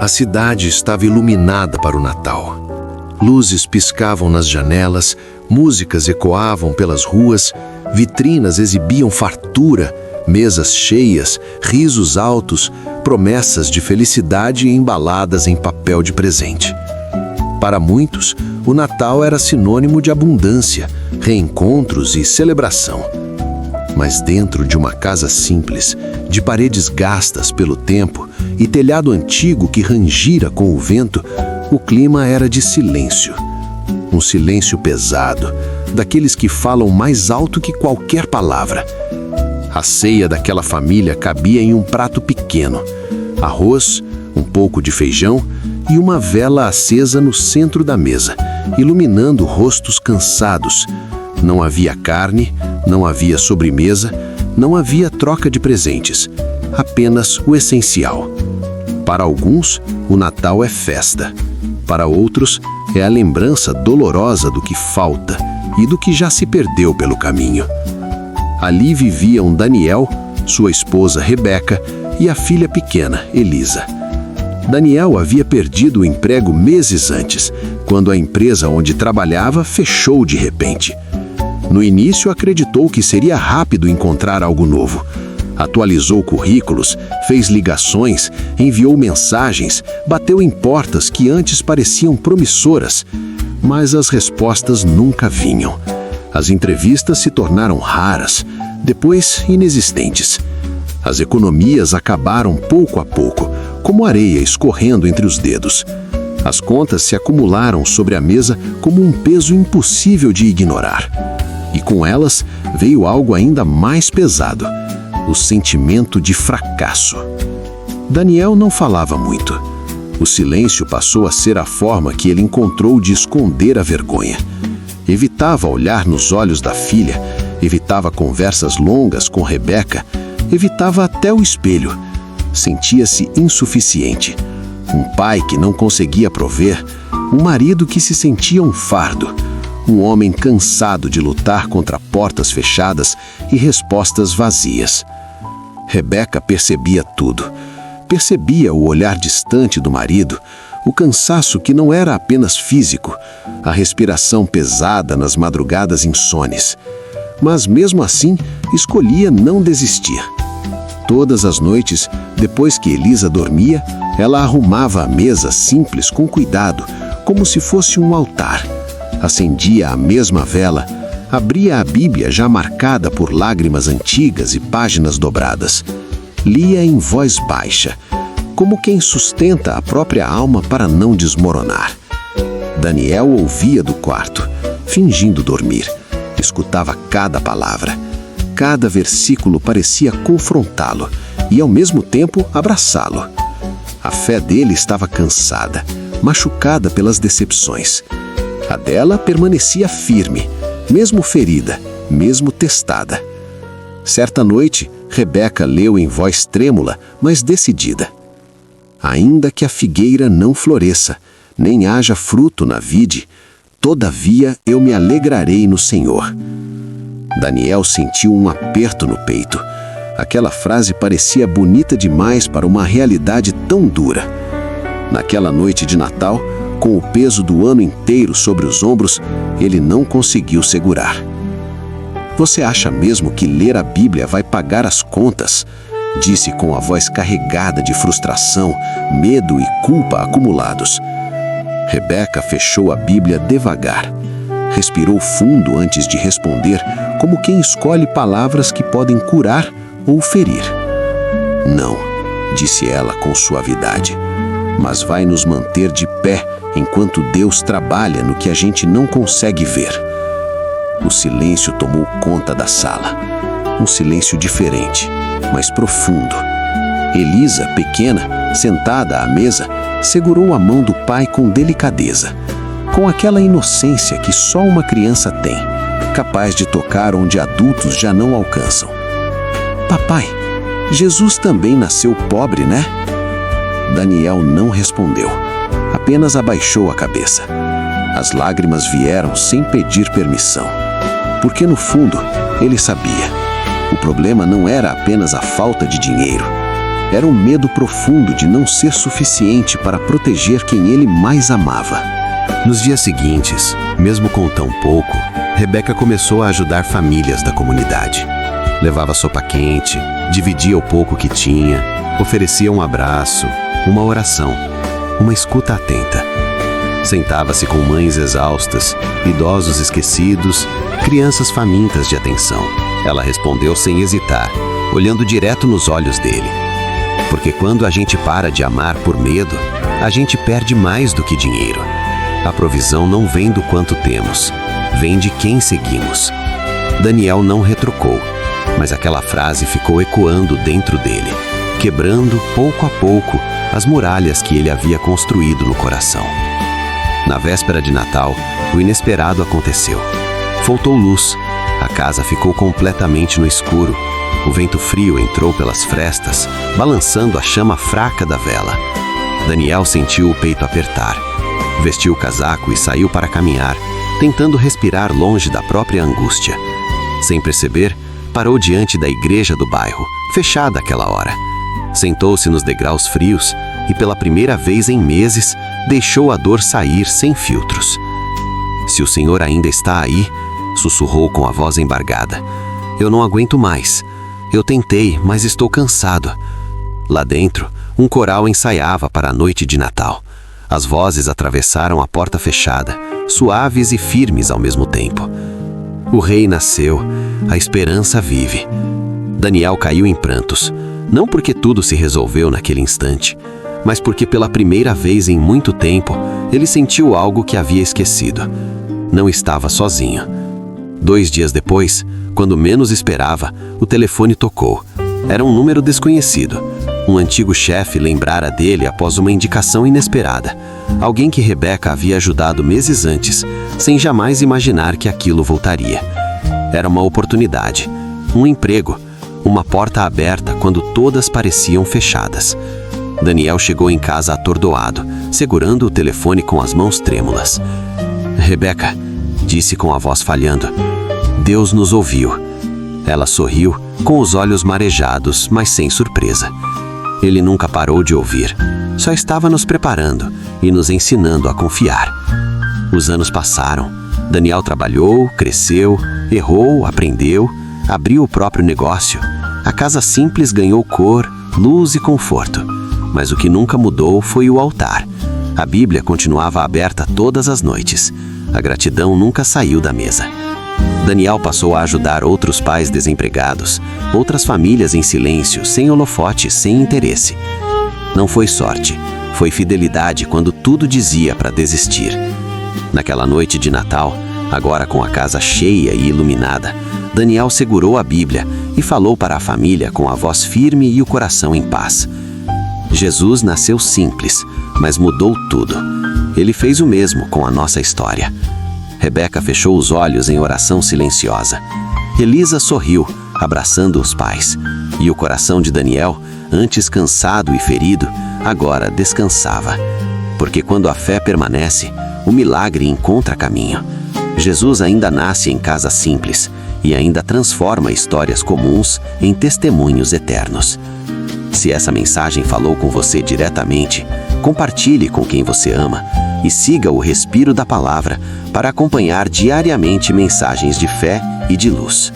A cidade estava iluminada para o Natal. Luzes piscavam nas janelas, músicas ecoavam pelas ruas, vitrinas exibiam fartura, mesas cheias, risos altos, promessas de felicidade embaladas em papel de presente. Para muitos, o Natal era sinônimo de abundância, reencontros e celebração. Mas dentro de uma casa simples, de paredes gastas pelo tempo e telhado antigo que rangira com o vento, o clima era de silêncio. Um silêncio pesado, daqueles que falam mais alto que qualquer palavra. A ceia daquela família cabia em um prato pequeno: arroz, um pouco de feijão e uma vela acesa no centro da mesa, iluminando rostos cansados. Não havia carne, não havia sobremesa, não havia troca de presentes, apenas o essencial. Para alguns, o Natal é festa. Para outros, é a lembrança dolorosa do que falta e do que já se perdeu pelo caminho. Ali viviam Daniel, sua esposa Rebeca e a filha pequena, Elisa. Daniel havia perdido o emprego meses antes, quando a empresa onde trabalhava fechou de repente. No início, acreditou que seria rápido encontrar algo novo. Atualizou currículos, fez ligações, enviou mensagens, bateu em portas que antes pareciam promissoras, mas as respostas nunca vinham. As entrevistas se tornaram raras, depois inexistentes. As economias acabaram pouco a pouco, como areia escorrendo entre os dedos. As contas se acumularam sobre a mesa como um peso impossível de ignorar. E com elas veio algo ainda mais pesado: o sentimento de fracasso. Daniel não falava muito. O silêncio passou a ser a forma que ele encontrou de esconder a vergonha. Evitava olhar nos olhos da filha, evitava conversas longas com Rebeca, evitava até o espelho. Sentia-se insuficiente. Um pai que não conseguia prover, um marido que se sentia um fardo, um homem cansado de lutar contra portas fechadas e respostas vazias. Rebeca percebia tudo. Percebia o olhar distante do marido, o cansaço que não era apenas físico, a respiração pesada nas madrugadas insones. Mas mesmo assim, escolhia não desistir. Todas as noites, depois que Elisa dormia, ela arrumava a mesa simples com cuidado, como se fosse um altar. Acendia a mesma vela, abria a Bíblia já marcada por lágrimas antigas e páginas dobradas. Lia em voz baixa, como quem sustenta a própria alma para não desmoronar. Daniel ouvia do quarto, fingindo dormir. Escutava cada palavra. Cada versículo parecia confrontá-lo e, ao mesmo tempo, abraçá-lo. A fé dele estava cansada, machucada pelas decepções. A dela permanecia firme, mesmo ferida, mesmo testada. Certa noite, Rebeca leu em voz trêmula, mas decidida: ainda que a figueira não floresça, nem haja fruto na vide, todavia eu me alegrarei no Senhor. Daniel sentiu um aperto no peito. Aquela frase parecia bonita demais para uma realidade tão dura. Naquela noite de Natal, com o peso do ano inteiro sobre os ombros, ele não conseguiu segurar. Você acha mesmo que ler a Bíblia vai pagar as contas? Disse com a voz carregada de frustração, medo e culpa acumulados. Rebeca fechou a Bíblia devagar. Respirou fundo antes de responder, como quem escolhe palavras que podem curar ou ferir. Não, disse ela com suavidade, mas vai nos manter de pé enquanto Deus trabalha no que a gente não consegue ver. O silêncio tomou conta da sala. Um silêncio diferente, mas profundo. Elisa, pequena, sentada à mesa, segurou a mão do pai com delicadeza, com aquela inocência que só uma criança tem, capaz de tocar onde adultos já não alcançam. Papai, Jesus também nasceu pobre, né? Daniel não respondeu, apenas abaixou a cabeça. As lágrimas vieram sem pedir permissão, porque no fundo ele sabia. O problema não era apenas a falta de dinheiro. Era um medo profundo de não ser suficiente para proteger quem ele mais amava. Nos dias seguintes, mesmo com tão pouco, Rebeca começou a ajudar famílias da comunidade. Levava sopa quente, dividia o pouco que tinha, oferecia um abraço, uma oração, uma escuta atenta. Sentava-se com mães exaustas, idosos esquecidos, crianças famintas de atenção. Ela respondeu sem hesitar, olhando direto nos olhos dele. Porque quando a gente para de amar por medo, a gente perde mais do que dinheiro. A provisão não vem do quanto temos, vem de quem seguimos. Daniel não retrucou, mas aquela frase ficou ecoando dentro dele, quebrando, pouco a pouco, as muralhas que ele havia construído no coração. Na véspera de Natal, o inesperado aconteceu. Faltou luz, a casa ficou completamente no escuro. O vento frio entrou pelas frestas, balançando a chama fraca da vela. Daniel sentiu o peito apertar. Vestiu o casaco e saiu para caminhar, tentando respirar longe da própria angústia. Sem perceber, parou diante da igreja do bairro, fechada àquela hora. Sentou-se nos degraus frios e, pela primeira vez em meses, deixou a dor sair sem filtros. "Se o Senhor ainda está aí", sussurrou com a voz embargada, "eu não aguento mais. Eu tentei, mas estou cansado." Lá dentro, um coral ensaiava para a noite de Natal. As vozes atravessaram a porta fechada, suaves e firmes ao mesmo tempo. O rei nasceu, a esperança vive. Daniel caiu em prantos, não porque tudo se resolveu naquele instante, mas porque pela primeira vez em muito tempo, ele sentiu algo que havia esquecido. Não estava sozinho. 2 dias depois, quando menos esperava, o telefone tocou. Era um número desconhecido. Um antigo chefe lembrara dele após uma indicação inesperada. Alguém que Rebeca havia ajudado meses antes, sem jamais imaginar que aquilo voltaria. Era uma oportunidade, um emprego, uma porta aberta quando todas pareciam fechadas. Daniel chegou em casa atordoado, segurando o telefone com as mãos trêmulas. "Rebeca", disse com a voz falhando, "Deus nos ouviu." Ela sorriu, com os olhos marejados, mas sem surpresa. Ele nunca parou de ouvir, só estava nos preparando e nos ensinando a confiar. Os anos passaram. Daniel trabalhou, cresceu, errou, aprendeu, abriu o próprio negócio. A casa simples ganhou cor, luz e conforto. Mas o que nunca mudou foi o altar. A Bíblia continuava aberta todas as noites. A gratidão nunca saiu da mesa. Daniel passou a ajudar outros pais desempregados, outras famílias em silêncio, sem holofote, sem interesse. Não foi sorte, foi fidelidade quando tudo dizia para desistir. Naquela noite de Natal, agora com a casa cheia e iluminada, Daniel segurou a Bíblia e falou para a família com a voz firme e o coração em paz. Jesus nasceu simples, mas mudou tudo. Ele fez o mesmo com a nossa história. Rebeca fechou os olhos em oração silenciosa. Elisa sorriu, abraçando os pais. E o coração de Daniel, antes cansado e ferido, agora descansava. Porque quando a fé permanece, o milagre encontra caminho. Jesus ainda nasce em casa simples e ainda transforma histórias comuns em testemunhos eternos. Se essa mensagem falou com você diretamente, compartilhe com quem você ama e siga o Respiro da Palavra para acompanhar diariamente mensagens de fé e de luz.